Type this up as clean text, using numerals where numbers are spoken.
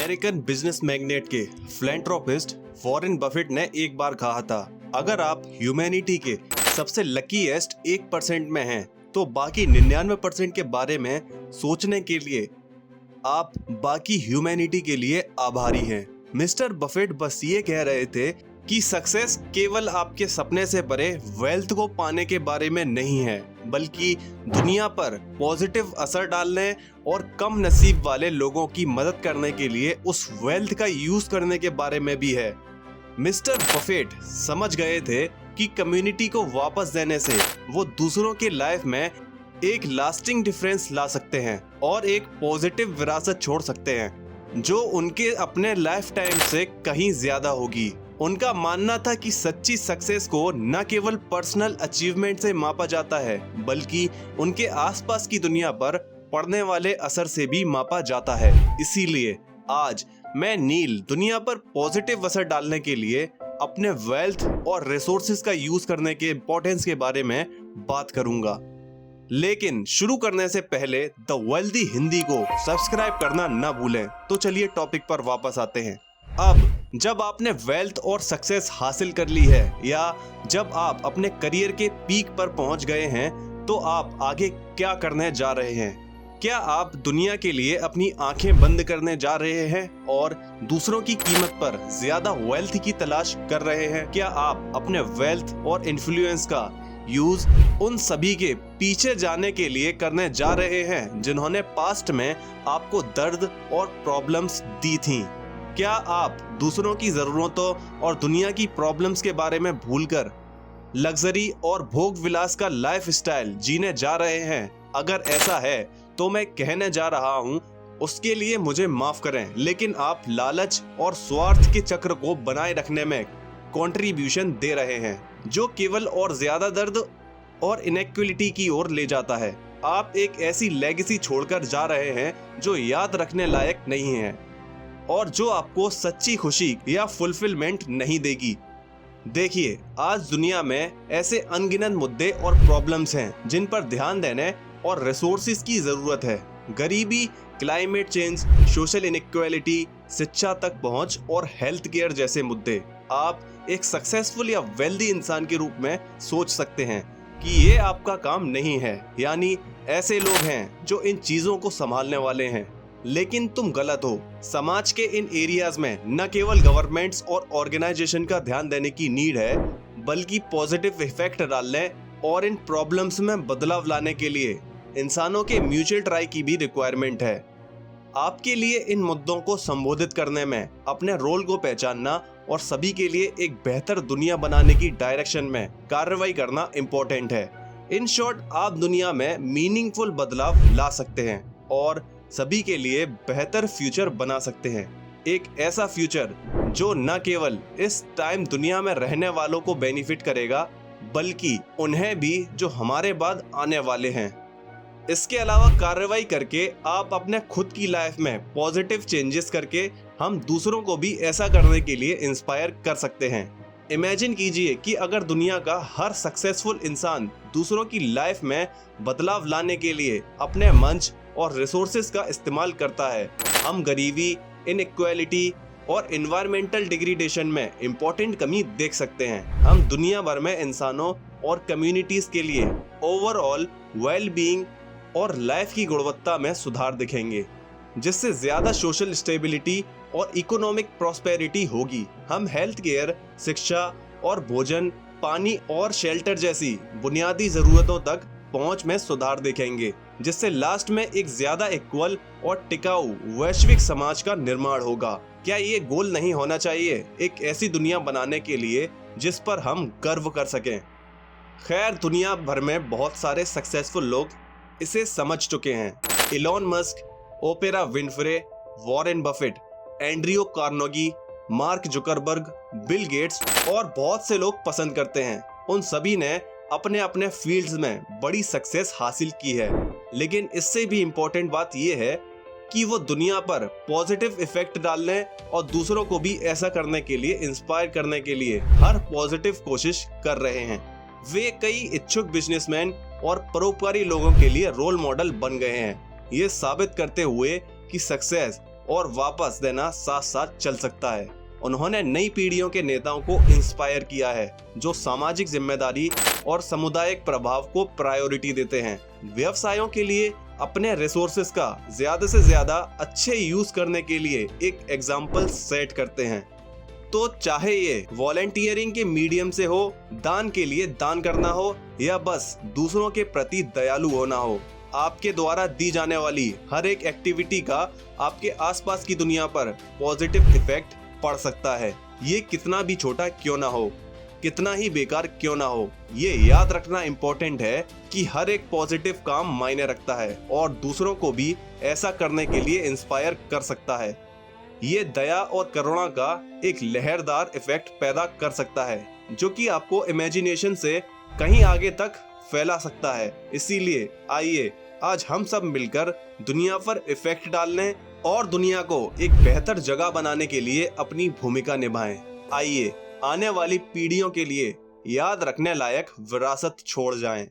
American business magnet के philanthropist Warren Buffett ने एक बार कहा था, अगर आप ह्यूमैनिटी के सबसे लकीएस्ट 1% में हैं तो बाकी 99% के बारे में सोचने के लिए आप बाकी ह्यूमैनिटी के लिए आभारी हैं। मिस्टर बफेट बस ये कह रहे थे कि सक्सेस केवल आपके सपने से परे वेल्थ को पाने के बारे में नहीं है, बल्कि दुनिया पर पॉजिटिव असर डालने और कम नसीब वाले लोगों की मदद करने के लिए उस वेल्थ का यूज करने के बारे में भी है। मिस्टर बफेट समझ गए थे कि कम्युनिटी को वापस देने से वो दूसरों के लाइफ में एक लास्टिंग डिफरेंस ला सकते हैं और एक पॉजिटिव विरासत छोड़ सकते हैं जो उनके अपने लाइफ टाइम से कहीं ज्यादा होगी। उनका मानना था कि सच्ची सक्सेस को न केवल पर्सनल अचीवमेंट से मापा जाता है, बल्कि उनके आसपास की दुनिया पर पड़ने वाले असर से भी मापा जाता है। इसीलिए आज मैं नील दुनिया पर पॉजिटिव असर डालने के लिए अपने वेल्थ और रिसोर्सेज का यूज करने के इम्पोर्टेंस के बारे में बात करूंगा। लेकिन शुरू करने से पहले द वेल्दी हिंदी को सब्सक्राइब करना ना भूलें। तो चलिए टॉपिक पर वापस आते हैं। अब जब आपने वेल्थ और सक्सेस हासिल कर ली है या जब आप अपने करियर के पीक पर पहुंच गए हैं, तो आप आगे क्या करने जा रहे हैं? क्या आप दुनिया के लिए अपनी आंखें बंद करने जा रहे हैं और दूसरों की कीमत पर ज्यादा वेल्थ की तलाश कर रहे हैं? क्या आप अपने वेल्थ और इन्फ्लुएंस का यूज उन सभी के पीछे जाने के लिए करने जा रहे हैं जिन्होंने पास्ट में आपको दर्द और प्रॉब्लम्स दी थीं? क्या आप दूसरों की जरूरतों और दुनिया की प्रॉब्लम्स के बारे में भूलकर लग्जरी और भोग विलास का लाइफस्टाइल जीने जा रहे हैं? अगर ऐसा है तो मैं कहने जा रहा हूं, उसके लिए मुझे माफ करें, लेकिन आप लालच और स्वार्थ के चक्र को बनाए रखने में कंट्रीब्यूशन दे रहे हैं, जो केवल और ज्यादा दर्द और इनइक्वालिटी की ओर ले जाता है। आप एक ऐसी लेगेसी छोड़कर जा रहे हैं जो याद रखने लायक नहीं है और जो आपको सच्ची खुशी या फुलफिलमेंट नहीं देगी। देखिए, आज दुनिया में ऐसे अनगिनत मुद्दे और प्रॉब्लम्स हैं जिन पर ध्यान देने और रिसोर्सेज की जरूरत है। गरीबी, क्लाइमेट चेंज, सोशल इनइक्वालिटी, शिक्षा तक पहुंच और हेल्थ केयर जैसे मुद्दे। आप एक सक्सेसफुल या वेल्दी इंसान के रूप में सोच सकते हैं कि ये आपका काम नहीं है, यानी ऐसे लोग हैं जो इन चीजों को संभालने वाले हैं। लेकिन तुम गलत हो। समाज के इन एरियाज में न केवल गवर्नमेंट्स और ऑर्गेनाइजेशन का ध्यान देने की नीड है, बल्कि पॉजिटिव इफेक्ट डालने और इन प्रॉब्लम्स में बदलाव लाने के लिए इंसानों के म्यूचुअल ट्राई की भी रिक्वायरमेंट है। आपके लिए इन मुद्दों को संबोधित करने में अपने रोल को पहचानना और सभी के लिए एक बेहतर दुनिया बनाने की डायरेक्शन में कार्रवाई करना इम्पोर्टेंट है। इन शॉर्ट, आप दुनिया में मीनिंगफुल बदलाव ला सकते हैं और सभी के लिए बेहतर फ्यूचर बना सकते हैं। एक ऐसा फ्यूचर जो न केवल इस टाइम दुनिया में रहने वालों को बेनिफिट करेगा, बल्कि उन्हें भी जो हमारे बाद आने वाले हैं। इसके अलावा कार्रवाई करके आप अपने खुद की लाइफ में पॉजिटिव चेंजेस करके हम दूसरों को भी ऐसा करने के लिए इंस्पायर कर सकते हैं। इमेजिन कीजिए कि अगर दुनिया का हर सक्सेसफुल इंसान दूसरों की लाइफ में बदलाव लाने के लिए अपने मंच और रिसोर्सेज का इस्तेमाल करता है, हम गरीबी, इनइक्वालिटी और एनवायरमेंटल डिग्रेडेशन में इम्पोर्टेंट कमी देख सकते हैं। हम दुनिया भर में इंसानों और कम्युनिटीज के लिए ओवरऑल वेल बीइंग और लाइफ की गुणवत्ता में सुधार दिखेंगे, जिससे ज्यादा सोशल स्टेबिलिटी और इकोनॉमिक प्रॉस्पेरिटी होगी। हम हेल्थ केयर, शिक्षा और भोजन, पानी और शेल्टर जैसी बुनियादी जरूरतों तक पहुंच में सुधार देखेंगे, जिससे लास्ट में एक ज्यादा इक्वल और टिकाऊ वैश्विक समाज का निर्माण होगा। क्या ये गोल नहीं होना चाहिए, एक ऐसी दुनिया बनाने के लिए जिस पर हम गर्व कर सकें? खैर, दुनिया भर में बहुत सारे सक्सेसफुल लोग इसे समझ चुके हैं। Elon Musk, Oprah Winfrey, Warren Buffett, Andrew Carnegie, Mark Zuckerberg, Bill Gates और बहुत से लोग पसंद करते हैं। उन सभी ने अपने अपने फील्ड्स में बड़ी सक्सेस हासिल की है, लेकिन इससे भी इम्पोर्टेंट बात यह है कि वो दुनिया पर पॉजिटिव इफेक्ट डालने और दूसरों को भी ऐसा करने के लिए इंस्पायर करने के लिए हर पॉजिटिव कोशिश कर रहे हैं। वे कई इच्छुक बिजनेसमैन और परोपकारी लोगों के लिए रोल मॉडल बन गए हैं, ये साबित करते हुए कि सक्सेस और वापस देना साथ साथ चल सकता है। उन्होंने नई पीढ़ियों के नेताओं को इंस्पायर किया है जो सामाजिक जिम्मेदारी और सामुदायिक प्रभाव को प्रायोरिटी देते हैं। व्यवसायों के लिए अपने रिसोर्सेज का ज्यादा से ज्यादा अच्छे यूज करने के लिए एक एग्जाम्पल सेट करते हैं। तो चाहे ये वॉलंटियरिंग के मीडियम से हो, दान के लिए दान करना हो या बस दूसरों के प्रति दयालु होना हो, आपके द्वारा दी जाने वाली हर एक एक्टिविटी का आपके आसपास की दुनिया पर पॉजिटिव इफेक्ट पड़ सकता है। ये कितना भी छोटा क्यों ना हो, कितना ही बेकार क्यों ना हो, ये याद रखना इम्पोर्टेंट है कि हर एक पॉजिटिव काम मायने रखता है और दूसरों को भी ऐसा करने के लिए इंस्पायर कर सकता है। ये दया और करुणा का एक लहरदार इफेक्ट पैदा कर सकता है जो कि आपको इमेजिनेशन से कहीं आगे तक फैला सकता है। इसीलिए आइए आज हम सब मिलकर दुनिया पर इफेक्ट डालने और दुनिया को एक बेहतर जगह बनाने के लिए अपनी भूमिका निभाएं। आइए आने वाली पीढ़ियों के लिए याद रखने लायक विरासत छोड़ जाएं।